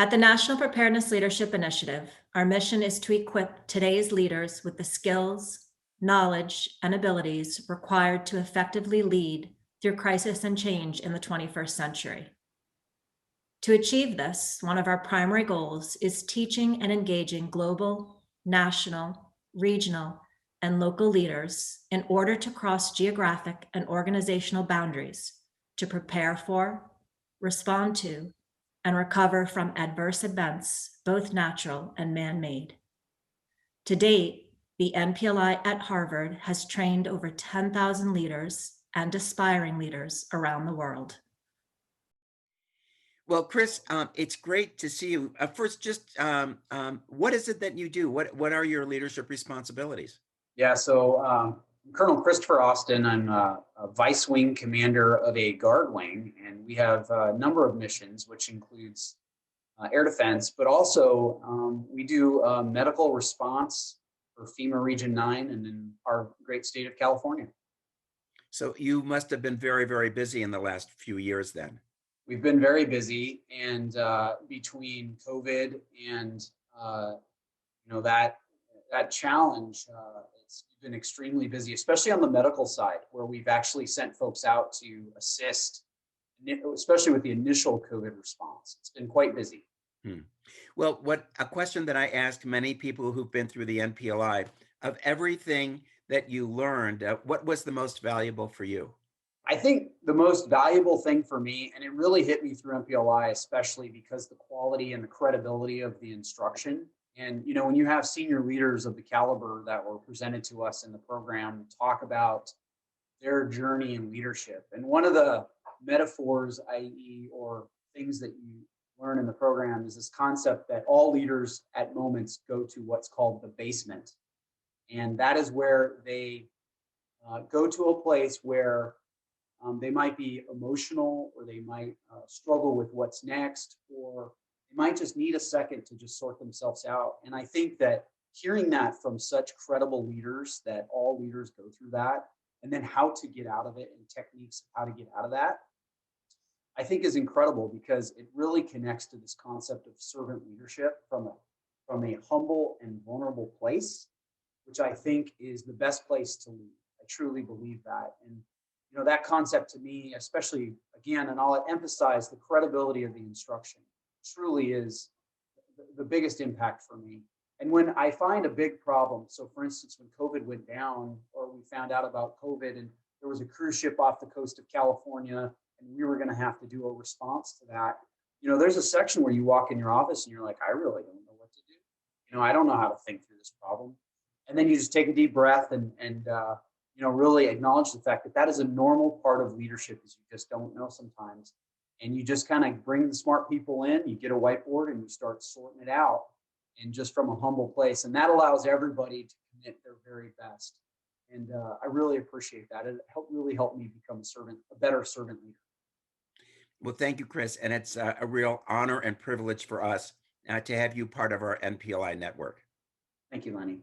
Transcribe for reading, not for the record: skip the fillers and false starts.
At the National Preparedness Leadership Initiative, our mission is to equip today's leaders with the skills, knowledge, and abilities required to effectively lead through crisis and change in the 21st century. To achieve this, one of our primary goals is teaching and engaging global, national, regional, and local leaders in order to cross geographic and organizational boundaries to prepare for, respond to, and recover from adverse events, both natural and man-made. To date, the NPLI at Harvard has trained over 10,000 leaders and aspiring leaders around the world. Well, Chris, it's great to see you. First, just what is it that you do? What are your leadership responsibilities? Yeah, so Colonel Christopher Austin. I'm a vice wing commander of a guard wing, and we have a number of missions, which includes air defense, but also we do medical response for FEMA Region 9 and in our great state of California. So you must have been very, very busy in the last few years then. We've been very busy, and between COVID and that challenge, it's been extremely busy, especially on the medical side, where we've actually sent folks out to assist, especially with the initial COVID response. It's been quite busy. Well, a question that I ask many people who've been through the NPLI, of everything that you learned, what was the most valuable for you? I think the most valuable thing for me, and it really hit me through NPLI, especially because the quality and the credibility of the instruction. And, when you have senior leaders of the caliber that were presented to us in the program talk about their journey in leadership. And one of the metaphors, i.e., or things that you learn in the program is this concept that all leaders at moments go to what's called the basement. And that is where they go to a place where they might be emotional, or they might struggle with what's next, or they might just need a second to just sort themselves out. And I think that hearing that from such credible leaders, that all leaders go through that, and then how to get out of it and techniques of how to get out of that, I think is incredible, because it really connects to this concept of servant leadership from a humble and vulnerable place, which I think is the best place to lead. I truly believe that. And that concept to me, especially again, and I'll emphasize the credibility of the instruction, truly is the biggest impact for me. And when I find a big problem, so for instance, when COVID went down, or we found out about COVID and there was a cruise ship off the coast of California and we were going to have to do a response to that, there's a section where you walk in your office and you're like, I really don't know what to do. I don't know how to think through this problem. And then you just take a deep breath and really acknowledge the fact that that is a normal part of leadership, is you just don't know sometimes. And you just kind of bring the smart people in, you get a whiteboard and you start sorting it out, and just from a humble place. And that allows everybody to commit their very best. And I really appreciate that. It really helped me become a better servant leader. Well, thank you, Chris. And it's a real honor and privilege for us to have you part of our NPLI network. Thank you, Lenny.